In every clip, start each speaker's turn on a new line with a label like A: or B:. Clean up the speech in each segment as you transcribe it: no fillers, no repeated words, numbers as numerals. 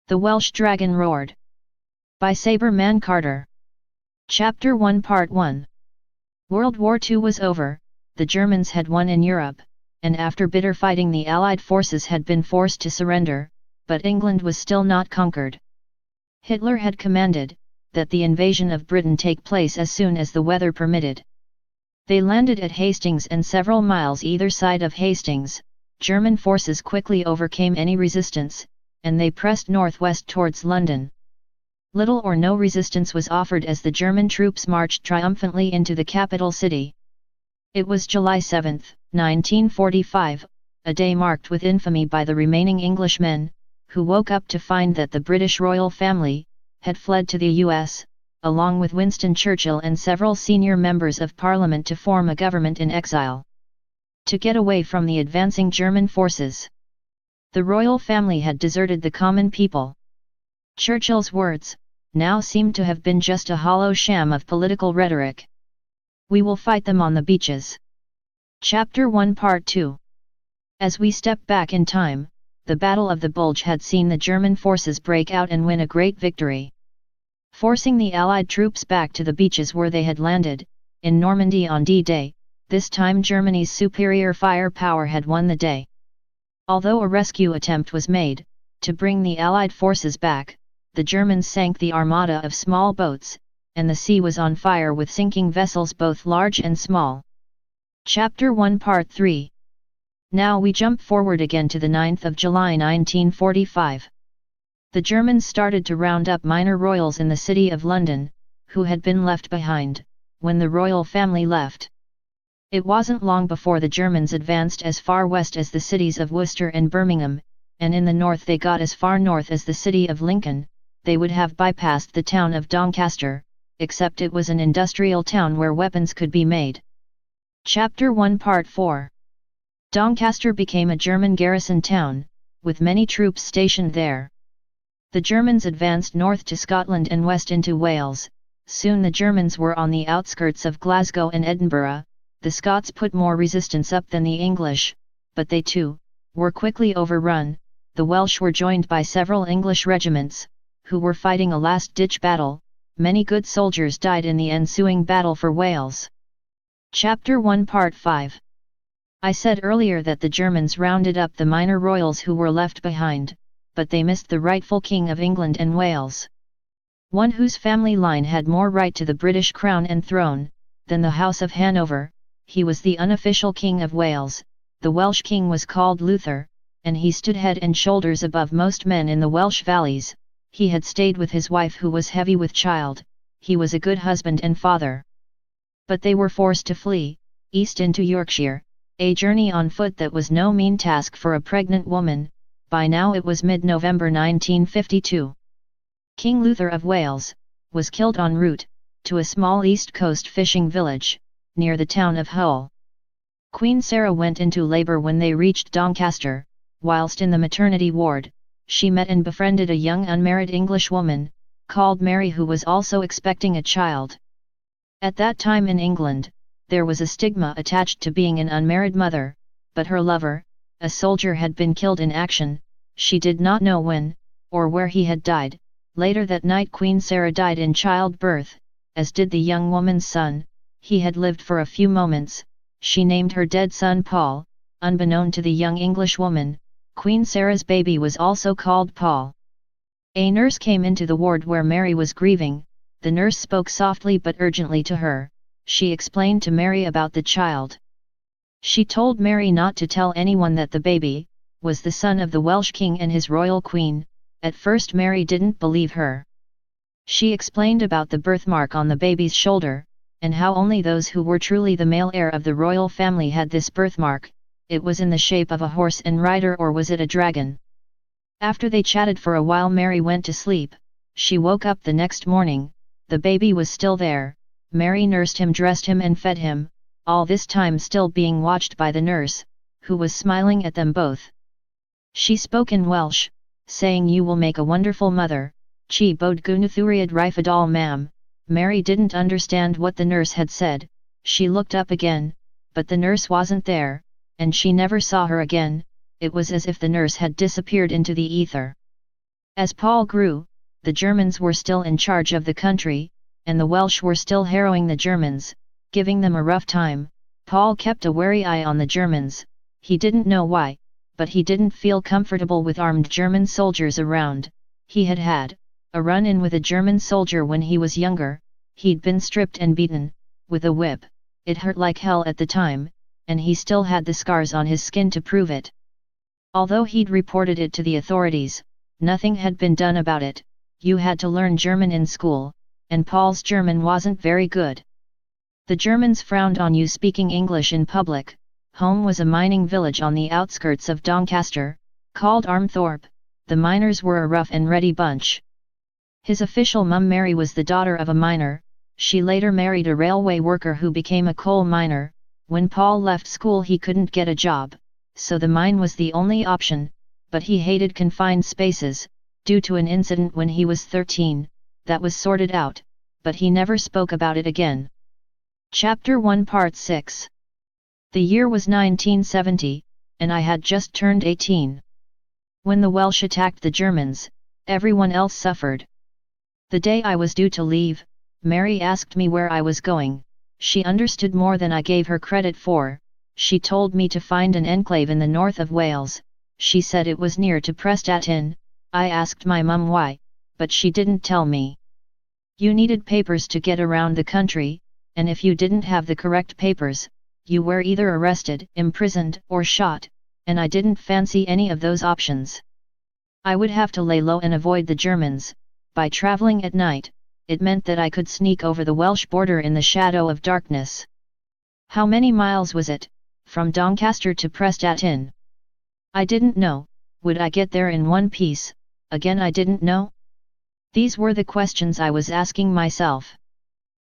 A: The Welsh Dragon Roared. By Saberman Carter. Chapter 1 Part 1. World War II was over, the Germans had won in Europe, and after bitter fighting the Allied forces had been forced to surrender, but England was still not conquered. Hitler had commanded that the invasion of Britain take place as soon as the weather permitted. They landed at Hastings, and several miles either side of Hastings, German forces quickly overcame any resistance, and they pressed northwest towards London. Little or no resistance was offered as the German troops marched triumphantly into the capital city. It was July 7, 1945, a day marked with infamy by the remaining Englishmen, who woke up to find that the British royal family had fled to the US, along with Winston Churchill and several senior members of Parliament, to form a government in exile, to get away from the advancing German forces. The royal family had deserted the common people. Churchill's words now seemed to have been just a hollow sham of political rhetoric. We will fight them on the beaches. Chapter 1 Part 2. As we step back in time, the Battle of the Bulge had seen the German forces break out and win a great victory, forcing the Allied troops back to the beaches where they had landed, in Normandy on D-Day. This time Germany's superior firepower had won the day. Although a rescue attempt was made to bring the Allied forces back, the Germans sank the armada of small boats, and the sea was on fire with sinking vessels both large and small. Chapter 1 Part 3. Now we jump forward again to the 9th of July 1945. The Germans started to round up minor royals in the city of London, who had been left behind when the royal family left. It wasn't long before the Germans advanced as far west as the cities of Worcester and Birmingham, and in the north they got as far north as the city of Lincoln. They would have bypassed the town of Doncaster, except it was an industrial town where weapons could be made. Chapter 1 Part 4. Doncaster became a German garrison town, with many troops stationed there. The Germans advanced north to Scotland and west into Wales. Soon the Germans were on the outskirts of Glasgow and Edinburgh. The Scots put more resistance up than the English, but they too were quickly overrun. The Welsh were joined by several English regiments, who were fighting a last-ditch battle. Many good soldiers died in the ensuing battle for Wales. Chapter 1 Part 5. I said earlier that the Germans rounded up the minor royals who were left behind, but they missed the rightful King of England and Wales. One whose family line had more right to the British crown and throne than the House of Hanover. He was the unofficial King of Wales. The Welsh king was called Luther, and he stood head and shoulders above most men in the Welsh valleys. He had stayed with his wife who was heavy with child. He was a good husband and father. But they were forced to flee east into Yorkshire, a journey on foot that was no mean task for a pregnant woman. By now it was mid-November 1952. King Luther of Wales was killed en route to a small east coast fishing village near the town of Hull. Queen Sarah went into labor when they reached Doncaster. Whilst in the maternity ward, she met and befriended a young unmarried English woman, called Mary, who was also expecting a child. At that time in England, there was a stigma attached to being an unmarried mother, but her lover, a soldier, had been killed in action. She did not know when, or where he had died. Later that night Queen Sarah died in childbirth, as did the young woman's son. He had lived for a few moments. She named her dead son Paul. Unbeknown to the young English woman, Queen Sarah's baby was also called Paul. A nurse came into the ward where Mary was grieving. The nurse spoke softly but urgently to her. She explained to Mary about the child. She told Mary not to tell anyone that the baby was the son of the Welsh king and his royal queen. At first Mary didn't believe her. She explained about the birthmark on the baby's shoulder, and how only those who were truly the male heir of the royal family had this birthmark. It was in the shape of a horse and rider, or was it a dragon? After they chatted for a while, Mary went to sleep. She woke up the next morning. The baby was still there. Mary nursed him, dressed him and fed him, all this time still being watched by the nurse, who was smiling at them both. She spoke in Welsh, saying, "You will make a wonderful mother, chi bod gunathuriad rifadal mam." Mary didn't understand what the nurse had said. She looked up again, but the nurse wasn't there, and she never saw her again. It was as if the nurse had disappeared into the ether. As Paul grew, the Germans were still in charge of the country, and the Welsh were still harrowing the Germans, giving them a rough time. Paul kept a wary eye on the Germans. He didn't know why, but he didn't feel comfortable with armed German soldiers around. He had had a run-in with a German soldier when he was younger. He'd been stripped and beaten with a whip. It hurt like hell at the time, and he still had the scars on his skin to prove it. Although he'd reported it to the authorities, nothing had been done about it. You had to learn German in school, and Paul's German wasn't very good. The Germans frowned on you speaking English in public. Home was a mining village on the outskirts of Doncaster, called Armthorpe. The miners were a rough and ready bunch. His official mum Mary was the daughter of a miner. She later married a railway worker who became a coal miner. When Paul left school he couldn't get a job, so the mine was the only option, but he hated confined spaces. Due to an incident when he was 13, that was sorted out, but he never spoke about it again. Chapter 1 Part 6. The year was 1970, and I had just turned 18. When the Welsh attacked the Germans, everyone else suffered. The day I was due to leave, Mary asked me where I was going. She understood more than I gave her credit for. She told me to find an enclave in the north of Wales. She said it was near to Prestatyn. I asked my mum why, but she didn't tell me. You needed papers to get around the country, and if you didn't have the correct papers, you were either arrested, imprisoned, or shot, and I didn't fancy any of those options. I would have to lay low and avoid the Germans. By traveling at night, it meant that I could sneak over the Welsh border in the shadow of darkness. How many miles was it, from Doncaster to Prestatyn? I didn't know. Would I get there in one piece? Again I didn't know. These were the questions I was asking myself.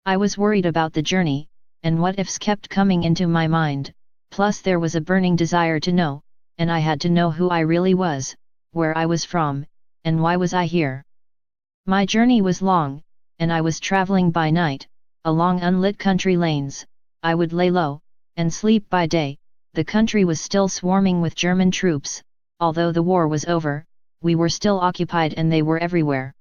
A: I was worried about the journey, and what ifs kept coming into my mind, plus there was a burning desire to know, and I had to know who I really was, where I was from, and why was I here. My journey was long, and I was traveling by night, along unlit country lanes. I would lay low, and sleep by day. The country was still swarming with German troops. Although the war was over, we were still occupied and they were everywhere.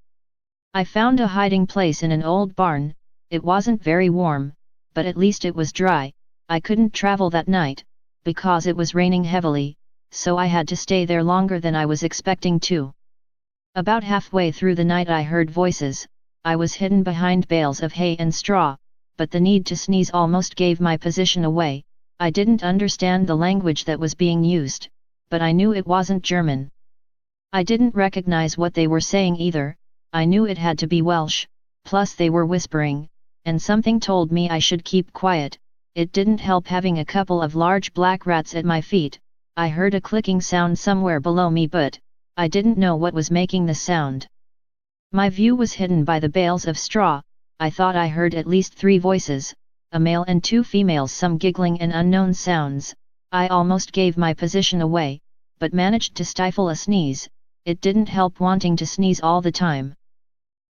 A: I found a hiding place in an old barn. It wasn't very warm, but at least it was dry. I couldn't travel that night, because it was raining heavily, so I had to stay there longer than I was expecting to. About halfway through the night I heard voices. I was hidden behind bales of hay and straw, but the need to sneeze almost gave my position away. I didn't understand the language that was being used, but I knew it wasn't German. I didn't recognize what they were saying either. I knew it had to be Welsh, plus they were whispering, and something told me I should keep quiet. It didn't help having a couple of large black rats at my feet. I heard a clicking sound somewhere below me, but I didn't know what was making the sound. My view was hidden by the bales of straw. I thought I heard at least 3 voices, a male and 2 females, some giggling and unknown sounds. I almost gave my position away, but managed to stifle a sneeze. It didn't help wanting to sneeze all the time.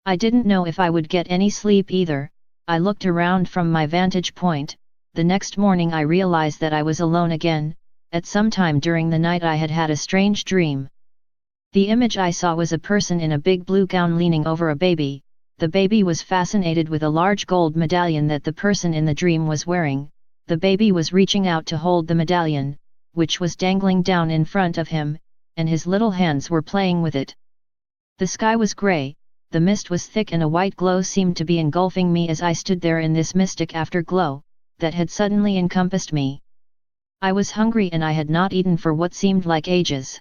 A: I didn't know if I would get any sleep either. I looked around from my vantage point. The next morning I realized that I was alone again. At some time during the night I had had a strange dream. The image I saw was a person in a big blue gown leaning over a baby. The baby was fascinated with a large gold medallion that the person in the dream was wearing. The baby was reaching out to hold the medallion, which was dangling down in front of him, and his little hands were playing with it. The sky was grey, the mist was thick, and a white glow seemed to be engulfing me as I stood there in this mystic afterglow that had suddenly encompassed me. I was hungry and I had not eaten for what seemed like ages.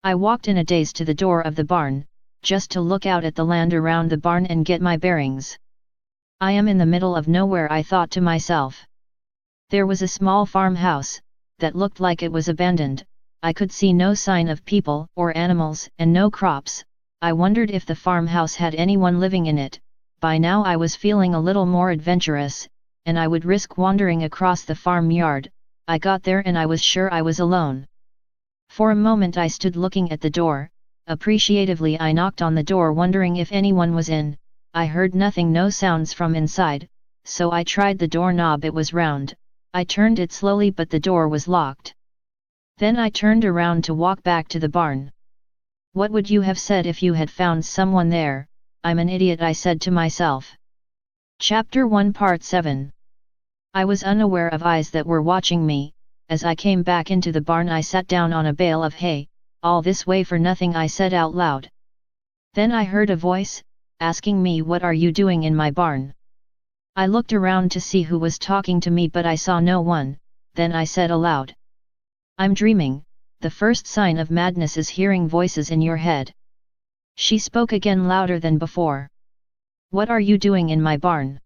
A: I walked in a daze to the door of the barn, just to look out at the land around the barn and get my bearings. I am in the middle of nowhere, I thought to myself. There was a small farmhouse, that looked like it was abandoned. I could see no sign of people or animals and no crops. I wondered if the farmhouse had anyone living in it. By now I was feeling a little more adventurous, and I would risk wandering across the farmyard. I got there and I was sure I was alone. For a moment I stood looking at the door. Appreciatively I knocked on the door, wondering if anyone was in. I heard nothing, no sounds from inside, so I tried the doorknob. It was round. I turned it slowly, but the door was locked. Then I turned around to walk back to the barn. What would you have said if you had found someone there? I'm an idiot, I said to myself. Chapter 1 Part 7. I was unaware of eyes that were watching me. As I came back into the barn I sat down on a bale of hay. All this way for nothing, I said out loud. Then I heard a voice, asking me, what are you doing in my barn? I looked around to see who was talking to me, but I saw no one. Then I said aloud, I'm dreaming. The first sign of madness is hearing voices in your head. She spoke again, louder than before. What are you doing in my barn?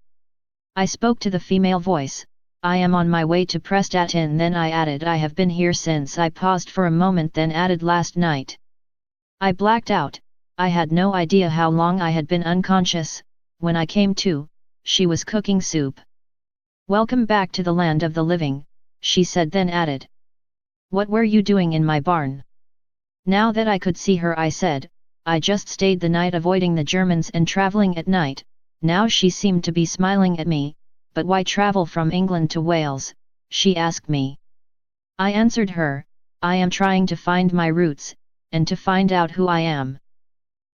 A: I spoke to the female voice. I am on my way to Prestatyn. Then I added, I have been here since. I paused for a moment, then added, last night. I blacked out. I had no idea how long I had been unconscious. When I came to, she was cooking soup. Welcome back to the land of the living, she said, then added, what were you doing in my barn? Now that I could see her, I said, I just stayed the night avoiding the Germans and travelling at night. Now she seemed to be smiling at me. But why travel from England to Wales? She asked me. I answered her, I am trying to find my roots, and to find out who I am.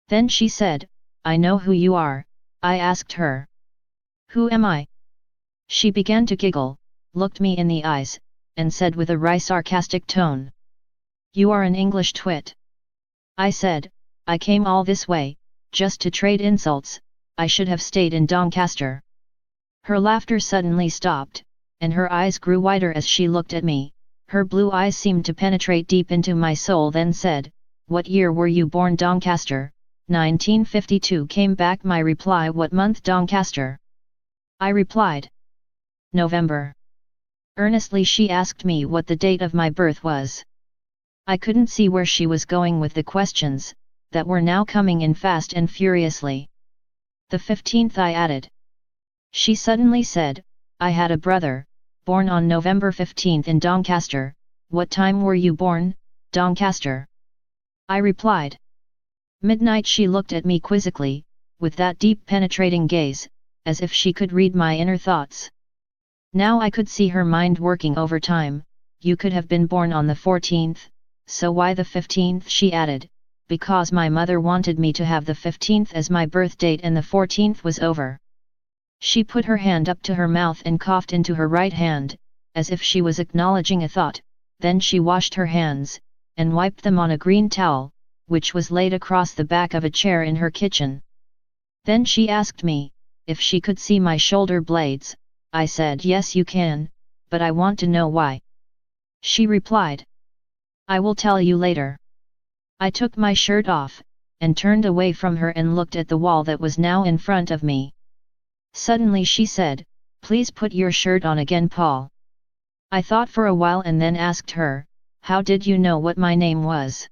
A: Then she said, I know who you are. I asked her, who am I? She began to giggle, looked me in the eyes, and said with a wry sarcastic tone, you are an English twit. I said, I came all this way, just to trade insults. I should have stayed in Doncaster. Her laughter suddenly stopped, and her eyes grew wider as she looked at me. Her blue eyes seemed to penetrate deep into my soul. Then said, what year were you born? Doncaster, 1952 came back my reply. What month? Doncaster. I replied, November. Earnestly she asked me what the date of my birth was. I couldn't see where she was going with the questions, that were now coming in fast and furiously. The 15th, I added. She suddenly said, I had a brother, born on November 15th in Doncaster. What time were you born, Doncaster? I replied, midnight. She looked at me quizzically, with that deep penetrating gaze, as if she could read my inner thoughts. Now I could see her mind working overtime. You could have been born on the 14th, so why the 15th? She added, because my mother wanted me to have the 15th as my birth date and the 14th was over. She put her hand up to her mouth and coughed into her right hand, as if she was acknowledging a thought. Then she washed her hands, and wiped them on a green towel, which was laid across the back of a chair in her kitchen. Then she asked me, if she could see my shoulder blades. I said, yes you can, but I want to know why. She replied, I will tell you later. I took my shirt off, and turned away from her and looked at the wall that was now in front of me. Suddenly she said, please put your shirt on again, Paul. I thought for a while and then asked her, how did you know what my name was?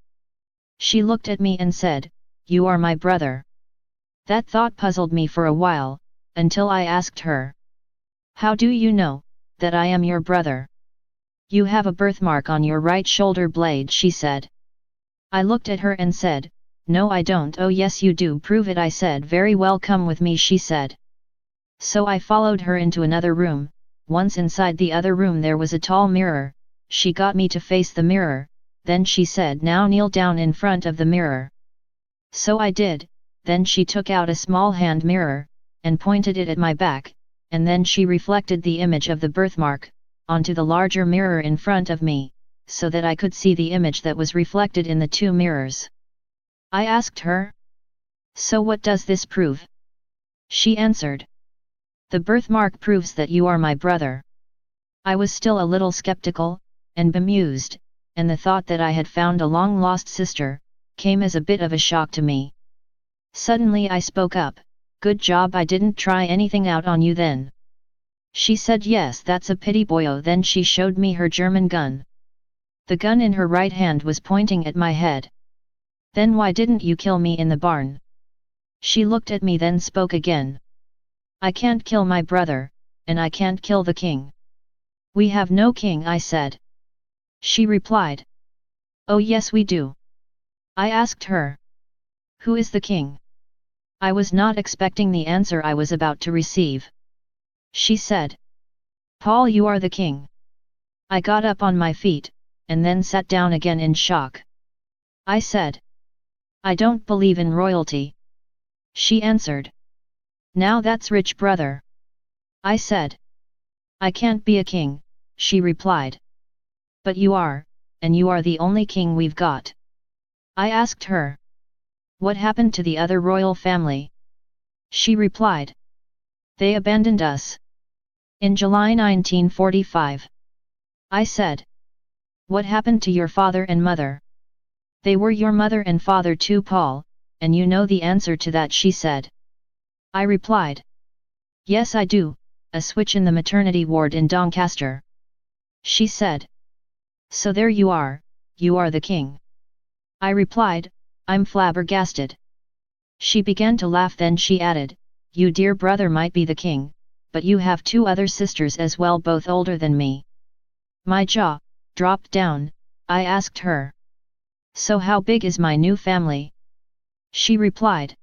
A: She looked at me and said, you are my brother. That thought puzzled me for a while, until I asked her, how do you know that I am your brother? You have a birthmark on your right shoulder blade, she said. I looked at her and said, no I don't. Oh yes you do, prove it, I said. Very well, come with me, she said. So I followed her into another room. Once inside the other room there was a tall mirror. She got me to face the mirror, then she said, now kneel down in front of the mirror. So I did. Then she took out a small hand mirror, and pointed it at my back, and then she reflected the image of the birthmark onto the larger mirror in front of me, so that I could see the image that was reflected in the two mirrors. I asked her, so what does this prove? She answered, the birthmark proves that you are my brother. I was still a little skeptical, and bemused, and the thought that I had found a long-lost sister came as a bit of a shock to me. Suddenly I spoke up, good job I didn't try anything out on you then. She said, yes, that's a pity, boyo. Then she showed me her German gun. The gun in her right hand was pointing at my head. Then why didn't you kill me in the barn? She looked at me, then spoke again. I can't kill my brother, and I can't kill the king. We have no king, I said. She replied, oh yes we do. I asked her, who is the king? I was not expecting the answer I was about to receive. She said, Paul, you are the king. I got up on my feet, and then sat down again in shock. I said, I don't believe in royalty. She answered. Now that's rich, brother. I said. I can't be a king, she replied. But you are, and you are the only king we've got. I asked her. What happened to the other royal family? She replied. They abandoned us. In July 1945. I said. What happened to your father and mother? They were your mother and father too, Paul, and you know the answer to that, she said. I replied. Yes, I do, a switch in the maternity ward in Doncaster. She said. So there you are the king. I replied, I'm flabbergasted. She began to laugh, then she added, you dear brother might be the king, but you have two other sisters as well, both older than me. My jaw dropped down. I asked her. So how big is my new family? She replied.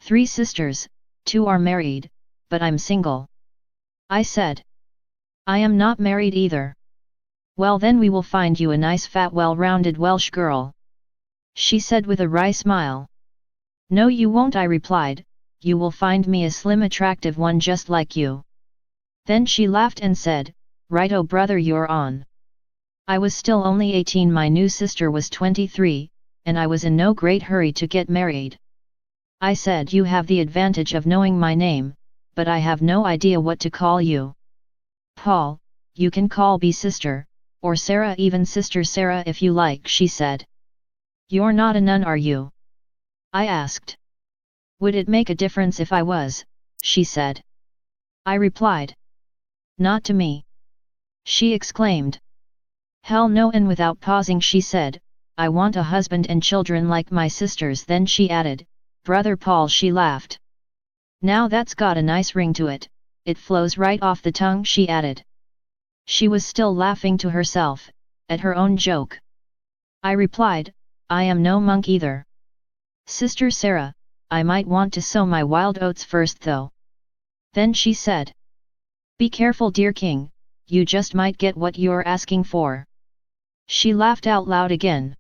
A: 3 sisters, 2 are married, but I'm single. I said. I am not married either. Well, then we will find you a nice fat well-rounded Welsh girl. She said with a wry smile. No, you won't, I replied, you will find me a slim attractive one just like you. Then she laughed and said, righto brother, you're on. I was still only 18, my new sister was 23, and I was in no great hurry to get married. I said, you have the advantage of knowing my name, but I have no idea what to call you. Paul, you can call me sister, or Sarah, even Sister Sarah if you like, she said. You're not a nun, are you? I asked. Would it make a difference if I was? She said. I replied. Not to me. She exclaimed. Hell no, and without pausing she said, I want a husband and children like my sisters. Then she added, Brother Paul. She laughed. Now that's got a nice ring to it, it flows right off the tongue, she added. She was still laughing to herself, at her own joke. I replied, I am no monk either. Sister Sarah, I might want to sow my wild oats first though. Then she said. Be careful, dear king, you just might get what you're asking for. She laughed out loud again.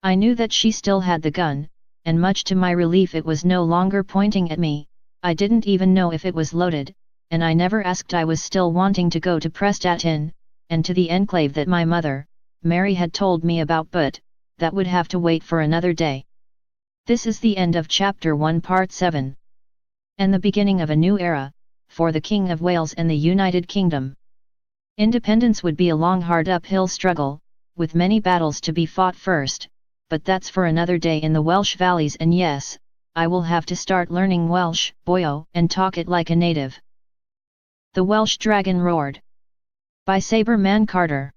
A: I knew that she still had the gun, and much to my relief it was no longer pointing at me. I didn't even know if it was loaded, and I never asked. I was still wanting to go to Prestatyn, and to the enclave that my mother, Mary, had told me about, but that would have to wait for another day. This is the end of Chapter 1 Part 7. And the beginning of a new era, for the King of Wales and the United Kingdom. Independence would be a long, hard uphill struggle, with many battles to be fought first, but that's for another day in the Welsh valleys, and yes, I will have to start learning Welsh, boyo, and talk it like a native. The Welsh Dragon Roared. By Saber Man Carter.